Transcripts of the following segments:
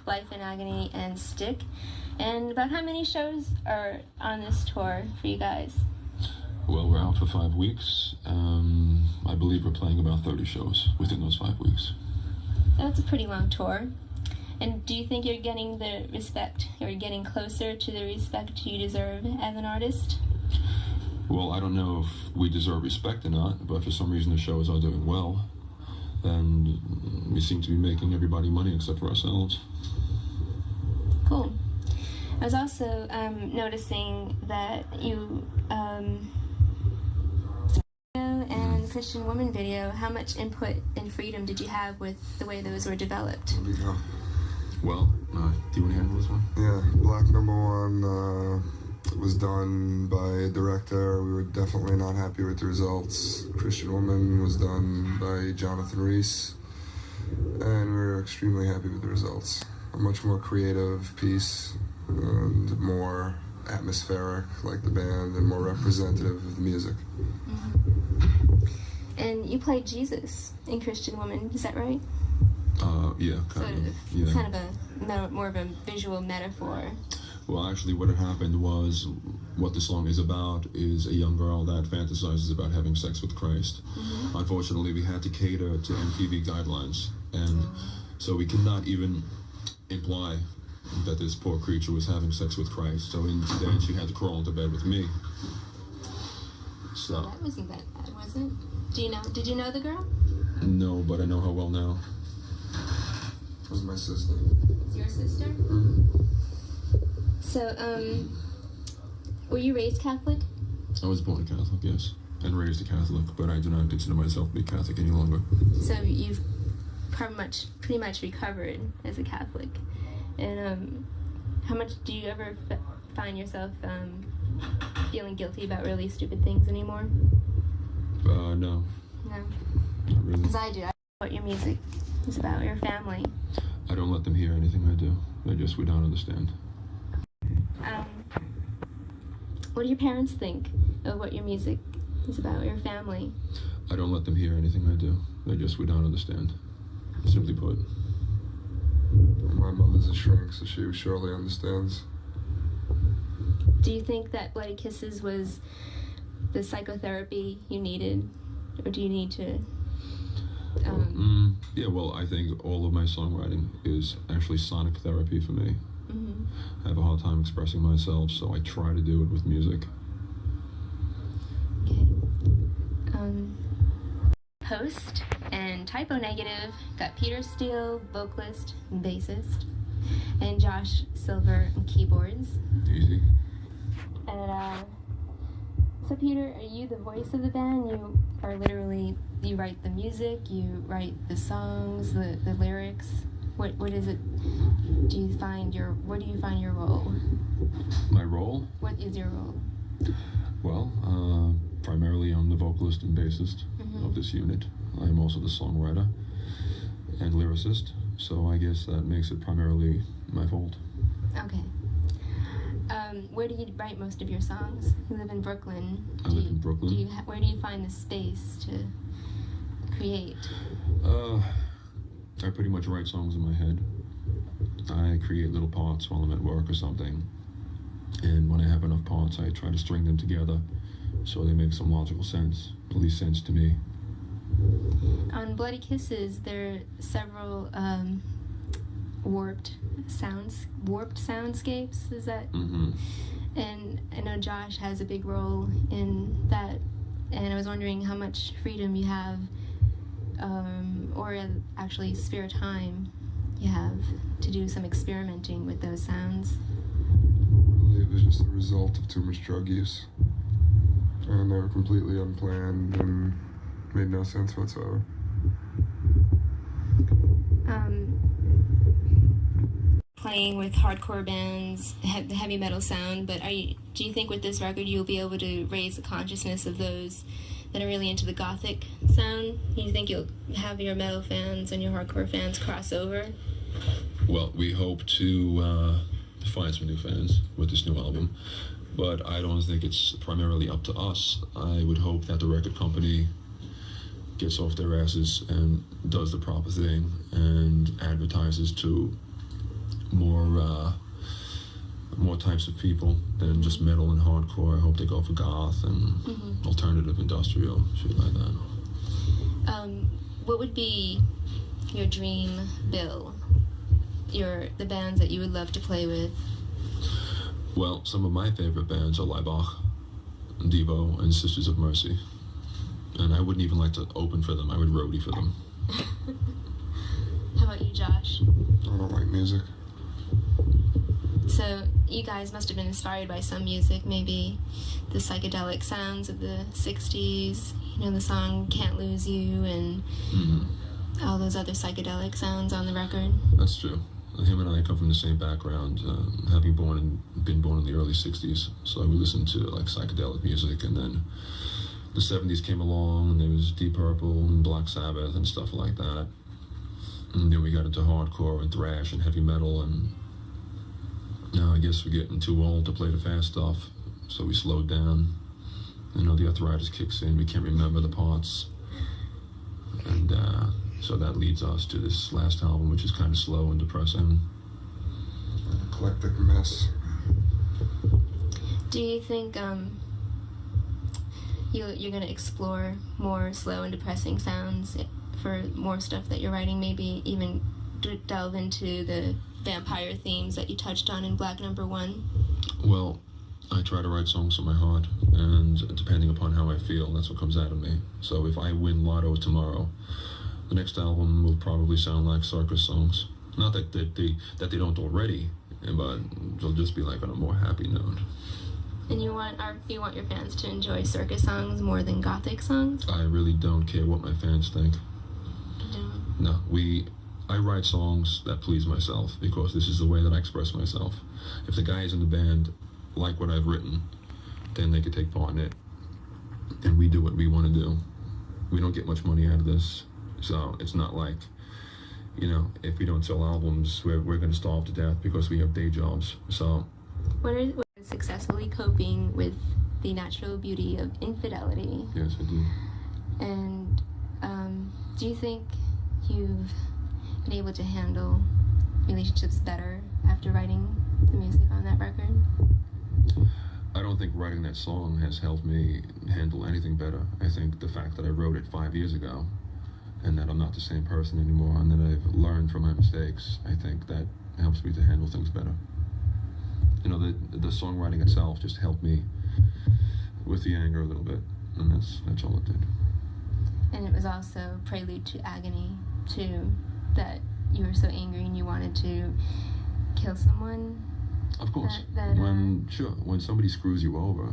Life in Agony, and Stick. And about how many shows are on this tour for you guys? Well, we're out for 5 weeks. I believe we're playing about 30 shows within those 5 weeks. That's a pretty long tour. And do you think you're getting the respect, or getting closer to the respect you deserve as an artist? Well, I don't know if we deserve respect or not, but for some reason the shows are doing well. And we seem to be making everybody money except for ourselves. Cool. I was also noticing that you and Christian Woman video, how much input and freedom did you have with the way those were developed? Well, do you want to handle this one? Yeah, Black Number One was done by a director. We were definitely not happy with the results. Christian Woman was done by Jonathan Reese, and we were extremely happy with the results. A much more creative piece, and more atmospheric, like the band, and more representative of the music. And you played Jesus in Christian Woman, is that right? Yeah, kind of. Yeah. It's kind of more of a visual metaphor. Well, actually, what had happened was, what the song is about is a young girl that fantasizes about having sex with Christ. Unfortunately, we had to cater to MTV guidelines, and so we could not even imply that this poor creature was having sex with Christ. So instead, she had to crawl into bed with me. So that wasn't that bad, was it? Did you know the girl? No, but I know her well now. It was my sister. It's your sister? So, were you raised Catholic? I was born a Catholic, yes, and raised a Catholic, but I do not consider myself to be Catholic any longer. So you've pretty much recovered as a Catholic. And how much do you ever find yourself feeling guilty about really stupid things anymore? No. No? Not really. Because I do. I know what your music is about, your family. I don't let them hear anything I do. We don't understand. What do your parents think of what your music is about, your family? I don't let them hear anything I do. We don't understand. Simply put. My mother's a shrink, so she surely understands. Do you think that Bloody Kisses was the psychotherapy you needed? Or do you need to... Yeah, well, I think all of my songwriting is actually sonic therapy for me. I have a hard time expressing myself, so I try to do it with music. Okay. Host and Typo Negative got Peter Steele, vocalist and bassist, and Josh Silver on keyboards. Easy. And so Peter, are you the voice of the band? You are literally, you write the music, you write the songs, the lyrics. What is it? Where do you find your role? My role? What is your role? Well, primarily I'm the vocalist and bassist of this unit. I'm also the songwriter and lyricist, so I guess that makes it primarily my fault. Okay. Where do you write most of your songs? You live in Brooklyn. I live in Brooklyn. Where do you find the space to create? I pretty much write songs in my head. I create little parts while I'm at work or something. And when I have enough parts, I try to string them together so they make some logical sense, at least sense to me. On Bloody Kisses, there are several warped soundscapes, is that? And I know Josh has a big role in that, and I was wondering how much freedom you have, or actually spare time you have to do some experimenting with those sounds. Really, it was just the result of too much drug use. And they were completely unplanned and made no sense whatsoever. Playing with hardcore bands, the heavy metal sound, but do you think with this record you'll be able to raise the consciousness of those that are really into the gothic sound? Do you think you'll have your metal fans and your hardcore fans cross over? Well, we hope to find some new fans with this new album, but I don't think it's primarily up to us. I would hope that the record company gets off their asses and does the proper thing and advertises to more types of people than just metal and hardcore. I hope they go for goth and alternative industrial, shit like that. What would be your dream bill? The bands that you would love to play with? Well, some of my favorite bands are Leibach, Devo, and Sisters of Mercy. And I wouldn't even like to open for them. I would roadie for them. How about you, Josh? I don't like music. So you guys must have been inspired by some music, maybe the psychedelic sounds of the 60s, the song Can't Lose You and all those other psychedelic sounds on the record. That's true. Him and I come from the same background, having been born in the early 60s, so we listened to like psychedelic music, and then the 70s came along and there was Deep Purple and Black Sabbath and stuff like that. And then we got into hardcore and thrash and heavy metal, and now I guess we're getting too old to play the fast stuff, so we slowed down. The arthritis kicks in, we can't remember the parts. And so that leads us to this last album, which is kind of slow and depressing. An eclectic mess. Do you think you're going to explore more slow and depressing sounds for more stuff that you're writing, maybe even delve into the vampire themes that you touched on in Black Number 1? Well, I try to write songs from my heart, and depending upon how I feel, that's what comes out of me. So if I win Lotto tomorrow, the next album will probably sound like circus songs. Not that they don't already, but they'll just be like on a more happy note. And you want your fans to enjoy circus songs more than gothic songs? I really don't care what my fans think. No, I write songs that please myself because this is the way that I express myself. If the guys in the band like what I've written, then they could take part in it. And we do what we want to do. We don't get much money out of this. So it's not like, if we don't sell albums, we're going to starve to death because we have day jobs. So what is successfully coping with the natural beauty of infidelity? Yes, I do. And do you think you've been able to handle relationships better after writing the music on that record? I don't think writing that song has helped me handle anything better. I think the fact that I wrote it 5 years ago and that I'm not the same person anymore and that I've learned from my mistakes, I think that helps me to handle things better. The songwriting itself just helped me with the anger a little bit, and that's all it did. And it was also prelude to agony, too, that you were so angry and you wanted to kill someone. Of course. When somebody screws you over,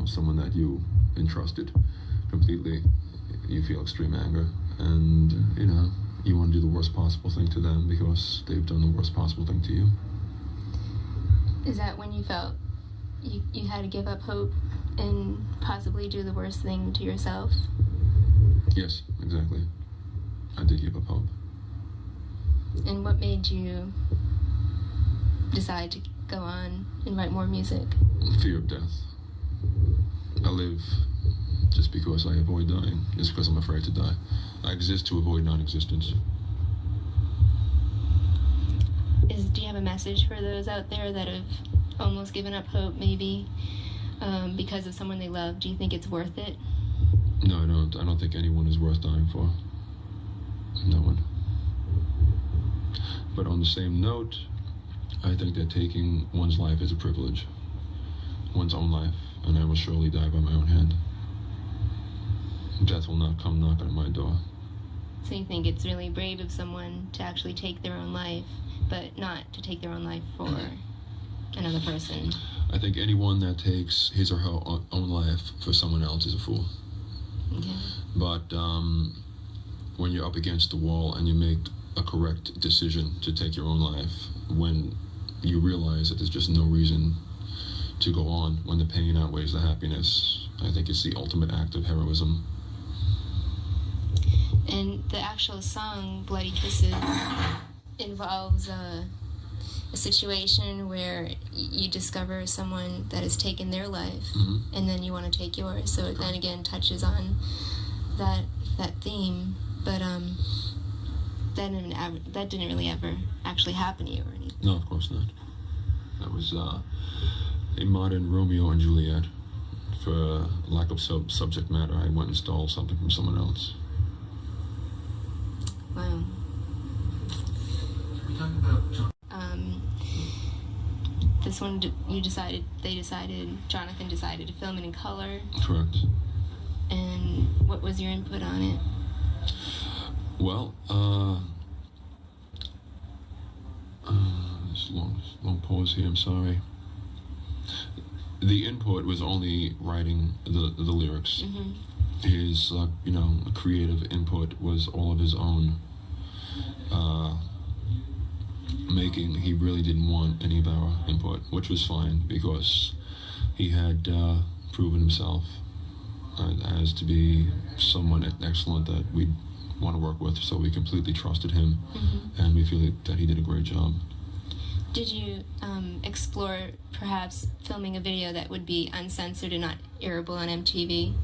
someone that you entrusted completely, you feel extreme anger, and you want to do the worst possible thing to them because they've done the worst possible thing to you. Is that when you felt you had to give up hope and possibly do the worst thing to yourself? Yes, exactly. I did give up hope. And what made you decide to go on and write more music? Fear of death. I live just because I avoid dying, just because I'm afraid to die. I exist to avoid non-existence. Do you have a message for those out there that have almost given up hope, maybe because of someone they love? Do you think it's worth it? No, I don't. I don't think anyone is worth dying for. No one. But on the same note, I think that taking one's life is a privilege. One's own life, and I will surely die by my own hand. Death will not come knocking at my door. So you think it's really brave of someone to actually take their own life, but not to take their own life for another person? I think anyone that takes his or her own life for someone else is a fool. Okay. But when you're up against the wall and you make a correct decision to take your own life, when you realize that there's just no reason to go on, when the pain outweighs the happiness, I think it's the ultimate act of heroism. And the actual song, Bloody Kisses, involves a situation where you discover someone that has taken their life, and then you want to take yours. So it then again touches on that theme. But that didn't really ever actually happen to you or anything. No, of course not. That was a modern Romeo and Juliet. For lack of subject matter, I went and stole something from someone else. Wow. This one, Jonathan decided to film it in color. Correct. And what was your input on it? Well, this long pause here, I'm sorry. The input was only writing the lyrics. Mm-hmm. His, creative input was all of his own making. He really didn't want any of our input, which was fine because he had proven himself as to be someone excellent that we'd want to work with, so we completely trusted him, mm-hmm. and we feel that he did a great job. Did you explore perhaps filming a video that would be uncensored and not airable on MTV?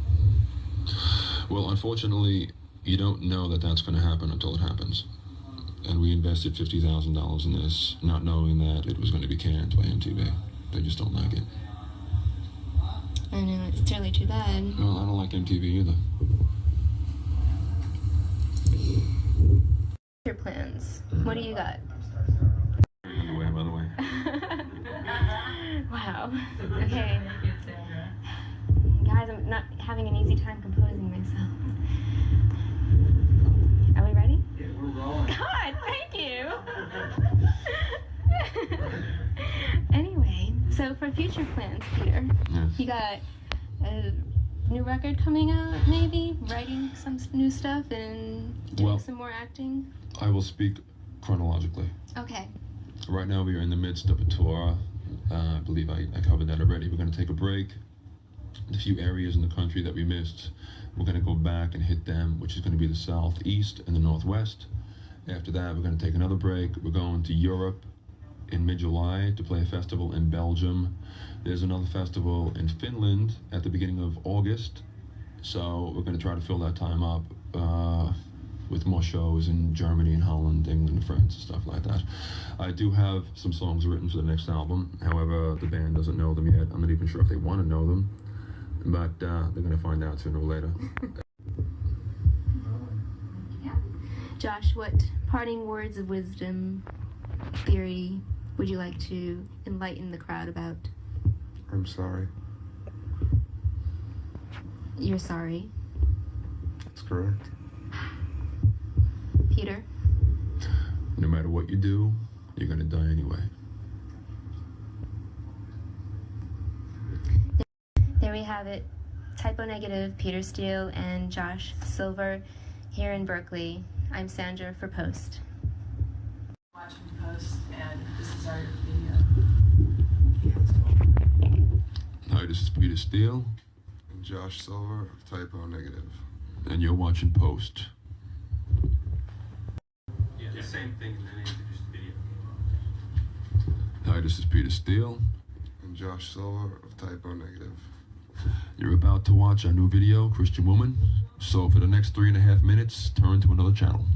Well, unfortunately, you don't know that that's going to happen until it happens. And we invested $50,000 in this, not knowing that it was going to be canned by MTV. They just don't like it. I know, it's really too bad. Well, I don't like MTV either. Your plans. What do you got? By the way. Wow. Okay. Guys, I'm not having an easy time composing myself. Are we ready? Yeah, we're rolling. God, thank you. Anyway, so for future plans, Peter, Yes. you got a new record coming out, maybe? Writing some new stuff and doing some more acting? I will speak chronologically. Okay. Right now we are in the midst of a tour. I believe I covered that already. We're going to take a break. The few areas in the country that we missed, we're going to go back and hit them, which is going to be the southeast and the northwest. After that, we're going to take another break. We're going to Europe in mid-July to play a festival in Belgium. There's another festival in Finland at the beginning of August. So we're going to try to fill that time up with more shows in Germany and Holland, England, and France, and stuff like that. I do have some songs written for the next album. However, the band doesn't know them yet. I'm not even sure if they want to know them. But they're going to find out sooner or later. Josh, what parting words of wisdom, theory, would you like to enlighten the crowd about? I'm sorry. You're sorry. That's correct. Peter? No matter what you do, you're going to die anyway. There we have it. Typo Negative, Peter Steele, and Josh Silver here in Berkeley. I'm Sandra for Post. Watching Post, and this is our video. Hi, this is Peter Steele. And Josh Silver of Typo Negative. And you're watching Post. Yeah, the same thing, and then introduce the video. Hi, this is Peter Steele. And Josh Silver of Typo Negative. You're about to watch our new video, Christian Woman. So for the next 3.5 minutes, turn to another channel.